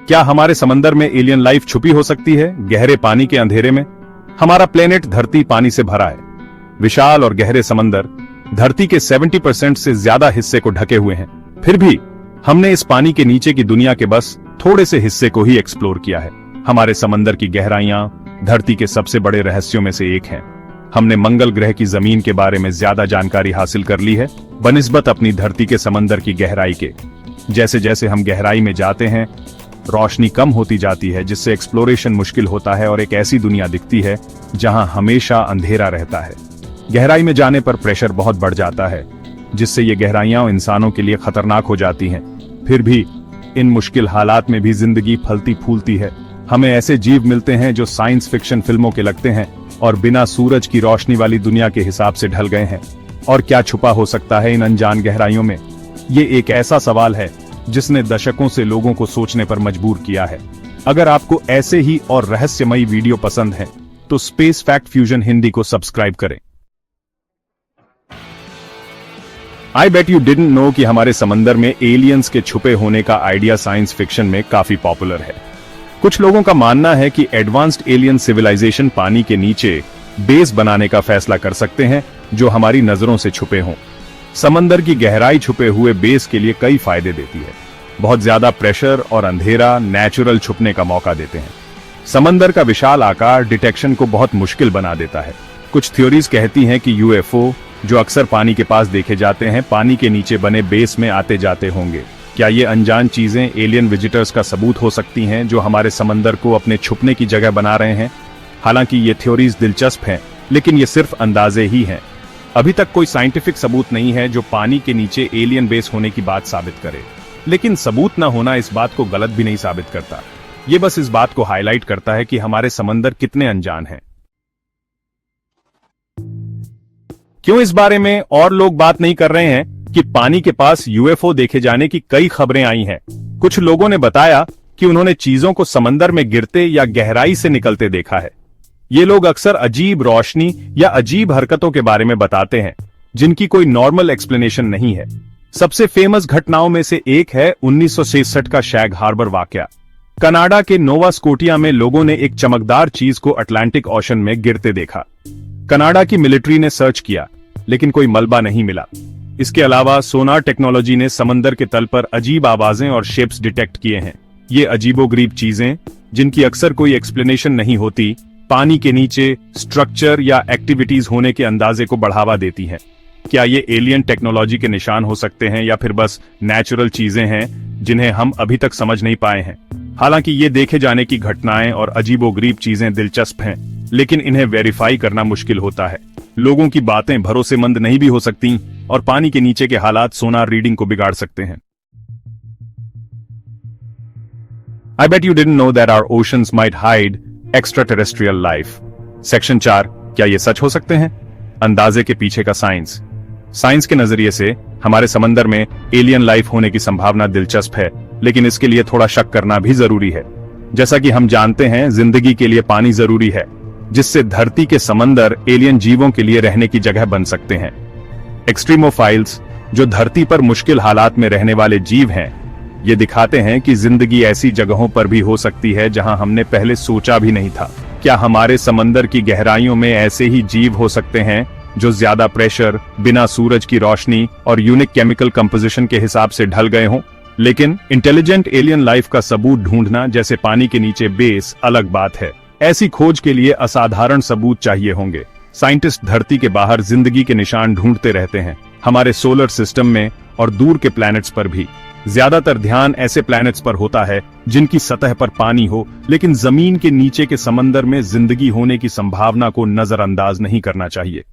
क्या हमारे समंदर में एलियन लाइफ छुपी हो सकती है, गहरे पानी के अंधेरे में? हमारा प्लेनेट धरती पानी से भरा है। विशाल और गहरे समंदर धरती के 70% से ज्यादा हिस्से को ढके हुए हैं। फिर भी हमने इस पानी के नीचे की दुनिया के बस थोड़े से हिस्से को ही एक्सप्लोर किया है। हमारे समंदर की गहराइयां धरती के सबसे बड़े रहस्यों में से एक हैं। हमने मंगल ग्रह की जमीन के बारे में ज्यादा जानकारी हासिल कर ली है बनिस्बत अपनी धरती के समंदर की गहराई के। जैसे जैसे हम गहराई में जाते हैं, रोशनी कम होती जाती है, जिससे एक्सप्लोरेशन मुश्किल होता है और एक ऐसी दुनिया दिखती है जहां हमेशा अंधेरा रहता है। गहराई में जाने पर प्रेशर बहुत बढ़ जाता है, जिससे ये गहराइयां इंसानों के लिए खतरनाक हो जाती हैं। फिर भी इन मुश्किल हालात में भी जिंदगी फलती फूलती है। हमें ऐसे जीव मिलते हैं जो साइंस फिक्शन फिल्मों के लगते हैं और बिना सूरज की रोशनी वाली दुनिया के हिसाब से ढल गए हैं। और क्या छुपा हो सकता है इन अनजान गहराइयों में? ये एक ऐसा सवाल है जिसने दशकों से लोगों को सोचने पर मजबूर किया है। अगर आपको ऐसे ही और रहस्यमयी वीडियो पसंद है तो स्पेस फैक्ट फ्यूजन हिंदी को सब्सक्राइब करें। आई बेट यू डिडंट नो कि हमारे समंदर में एलियंस के छुपे होने का आइडिया साइंस फिक्शन में काफी पॉपुलर है। कुछ लोगों का मानना है कि एडवांस्ड एलियन सिविलाइजेशन पानी के नीचे बेस बनाने का फैसला कर सकते हैं जो हमारी नजरों से छुपे हों। समंदर की गहराई छुपे हुए बेस के लिए कई फायदे देती है। बहुत ज्यादा प्रेशर और अंधेरा नेचुरल छुपने का मौका देते हैं। समंदर का विशाल आकार डिटेक्शन को बहुत मुश्किल बना देता है। कुछ थ्योरीज कहती हैं कि यूएफओ जो अक्सर पानी के पास देखे जाते हैं, पानी के नीचे बने बेस में आते जाते होंगे। क्या ये अनजान चीजें एलियन विजिटर्स का सबूत हो सकती हैं जो हमारे समंदर को अपने छुपने की जगह बना रहे हैं? हालांकि ये थ्योरीज दिलचस्प हैं, लेकिन ये सिर्फ अंदाजे ही हैं। अभी तक कोई साइंटिफिक सबूत नहीं है जो पानी के नीचे एलियन बेस होने की बात साबित करे। लेकिन सबूत न होना इस बात को गलत भी नहीं साबित करता। ये बस इस बात को हाईलाइट करता है कि हमारे समंदर कितने अनजान हैं। क्यों इस बारे में और लोग बात नहीं कर रहे हैं कि पानी के पास यूएफओ देखे जाने की कई खबरें आई हैं। कुछ लोगों ने बताया कि उन्होंने चीजों को समंदर में गिरते या गहराई से निकलते देखा है। ये लोग अक्सर अजीब रोशनी या अजीब हरकतों के बारे में बताते हैं जिनकी कोई नॉर्मल एक्सप्लेनेशन नहीं है। सबसे फेमस घटनाओं में से एक है 1966 का शैग हार्बर वाकया। कनाडा के नोवा स्कोटिया में लोगों ने एक चमकदार चीज को अटलांटिक ओशन में गिरते देखा। कनाडा की मिलिट्री ने सर्च किया, लेकिन कोई मलबा नहीं मिला। इसके अलावा सोनार टेक्नोलॉजी ने समंदर के तल पर अजीब आवाजें और शेप्स डिटेक्ट किए हैं। ये अजीबोगरीब चीजें, जिनकी अक्सर कोई एक्सप्लेनेशन नहीं होती, पानी के नीचे स्ट्रक्चर या एक्टिविटीज होने के अंदाजे को बढ़ावा देती हैं। क्या ये एलियन टेक्नोलॉजी के निशान हो सकते हैं या फिर बस नेचुरल चीजें हैं जिन्हें हम अभी तक समझ नहीं पाए हैं? हालांकि ये देखे जाने की घटनाएं और अजीबोगरीब चीजें दिलचस्प हैं, लेकिन इन्हें वेरीफाई करना मुश्किल होता है। लोगों की बातें भरोसेमंद नहीं भी हो सकती और पानी के नीचे के हालात सोनार रीडिंग को बिगाड़ सकते हैं। I bet you didn't know that our oceans might hide extraterrestrial life. Section 4, क्या ये सच हो सकते हैं? अंदाजे के पीछे का साइंस। साइंस के नजरिए से हमारे समंदर में एलियन लाइफ होने की संभावना दिलचस्प है, लेकिन इसके लिए थोड़ा शक करना भी जरूरी है। जैसा कि हम जानते हैं, जिंदगी के लिए पानी जरूरी है, जिससे धरती के समंदर एलियन जीवों के लिए रहने की जगह बन सकते हैं। एक्सट्रीमोफाइल्स, जो धरती पर मुश्किल हालात में रहने वाले जीव हैं, ये दिखाते हैं कि जिंदगी ऐसी जगहों पर भी हो सकती है जहां हमने पहले सोचा भी नहीं था। क्या हमारे समंदर की गहराइयों में ऐसे ही जीव हो सकते हैं जो ज्यादा प्रेशर, बिना सूरज की रोशनी और यूनिक केमिकल कंपोजिशन के हिसाब से ढल गए हों? लेकिन इंटेलिजेंट एलियन लाइफ का सबूत ढूंढना, जैसे पानी के नीचे बेस, अलग बात है। ऐसी खोज के लिए असाधारण सबूत चाहिए होंगे। साइंटिस्ट धरती के बाहर जिंदगी के निशान ढूंढते रहते हैं, हमारे सोलर सिस्टम में और दूर के प्लैनेट्स पर भी। ज्यादातर ध्यान ऐसे प्लैनेट्स पर होता है जिनकी सतह पर पानी हो, लेकिन जमीन के नीचे के समंदर में जिंदगी होने की संभावना को नजरअंदाज नहीं करना चाहिए।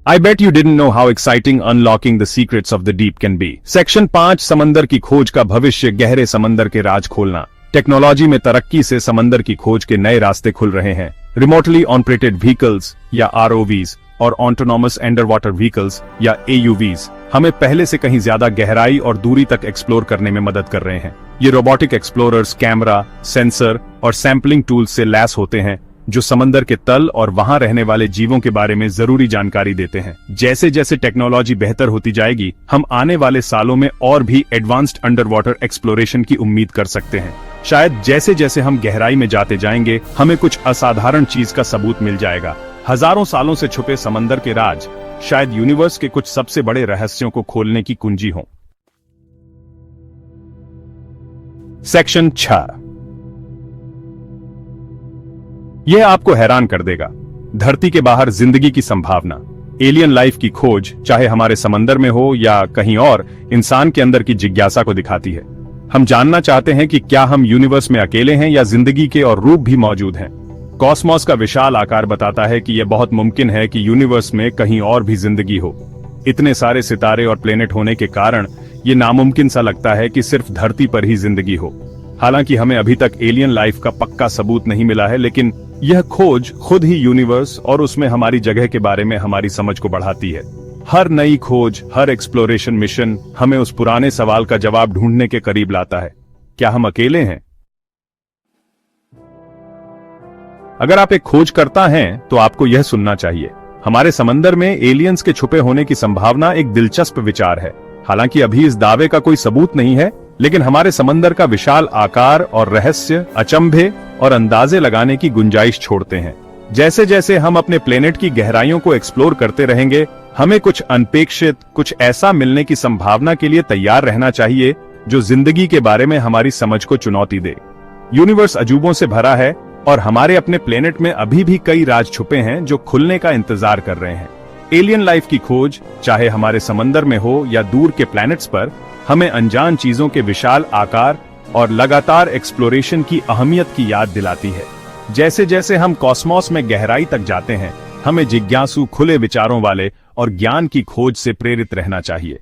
I bet you didn't know how exciting unlocking the secrets of the deep can be. Section 5, समंदर की खोज का भविष्य, गहरे समंदर के राज खोलना। टेक्नोलॉजी में तरक्की से समंदर की खोज के नए रास्ते खुल रहे हैं। रिमोटली ऑपरेटेड व्हीकल्स या आरओवीज और ऑटोनॉमस अंडरवाटर व्हीकल्स या एयूवीज हमें पहले से कहीं ज्यादा गहराई और दूरी तक एक्सप्लोर करने में मदद कर रहे हैं। ये रोबोटिक एक्सप्लोरर्स कैमरा, सेंसर और सैंपलिंग टूल्स से लैस होते हैं, जो समंदर के तल और वहां रहने वाले जीवों के बारे में जरूरी जानकारी देते हैं। जैसे जैसे टेक्नोलॉजी बेहतर होती जाएगी, हम आने वाले सालों में और भी एडवांस्ड अंडर वाटर एक्सप्लोरेशन की उम्मीद कर सकते हैं। शायद जैसे जैसे हम गहराई में जाते जाएंगे, हमें कुछ असाधारण चीज का सबूत मिल जाएगा। हजारों सालों से छुपे समंदर के राज शायद यूनिवर्स के कुछ सबसे बड़े रहस्यों को खोलने की कुंजी हो। सेक्शन 6। यह आपको हैरान कर देगा। धरती के बाहर जिंदगी की संभावना, एलियन लाइफ की खोज, चाहे हमारे समंदर में हो या कहीं और, इंसान के अंदर की जिज्ञासा को दिखाती है। हम जानना चाहते हैं कि क्या हम यूनिवर्स में अकेले हैं या जिंदगी के और रूप भी मौजूद हैं। कॉस्मोस का विशाल आकार बताता है कि यह बहुत मुमकिन है कि यूनिवर्स में कहीं और भी जिंदगी हो। इतने सारे सितारे और प्लेनेट होने के कारण यह नामुमकिन सा लगता है कि सिर्फ धरती पर ही जिंदगी हो। हालांकि हमें अभी तक एलियन लाइफ का पक्का सबूत नहीं मिला है, लेकिन यह खोज खुद ही यूनिवर्स और उसमें हमारी जगह के बारे में हमारी समझ को बढ़ाती है। हर नई खोज, हर एक्सप्लोरेशन मिशन हमें उस पुराने सवाल का जवाब ढूंढने के करीब लाता है, क्या हम अकेले हैं? अगर आप एक खोजकर्ता हैं, तो आपको यह सुनना चाहिए। हमारे समंदर में एलियंस के छुपे होने की संभावना एक दिलचस्प विचार है। हालांकि अभी इस दावे का कोई सबूत नहीं है, लेकिन हमारे समंदर का विशाल आकार और रहस्य अचंभे और अंदाजे लगाने की गुंजाइश छोड़ते हैं। जैसे जैसे हम अपने प्लेनेट की गहराइयों को एक्सप्लोर करते रहेंगे, हमें कुछ अनपेक्षित, कुछ ऐसा मिलने की संभावना के लिए तैयार रहना चाहिए जो जिंदगी के बारे में हमारी समझ को चुनौती दे। यूनिवर्स अजूबों से भरा है और हमारे अपने प्लेनेट में अभी भी कई राज छुपे हैं जो खुलने का इंतजार कर रहे हैं। एलियन लाइफ की खोज, चाहे हमारे समंदर में हो या दूर के प्लैनेट्स पर, हमें अनजान चीजों के विशाल आकार और लगातार एक्सप्लोरेशन की अहमियत की याद दिलाती है। जैसे जैसे हम कॉस्मोस में गहराई तक जाते हैं, हमें जिज्ञासु, खुले विचारों वाले और ज्ञान की खोज से प्रेरित रहना चाहिए।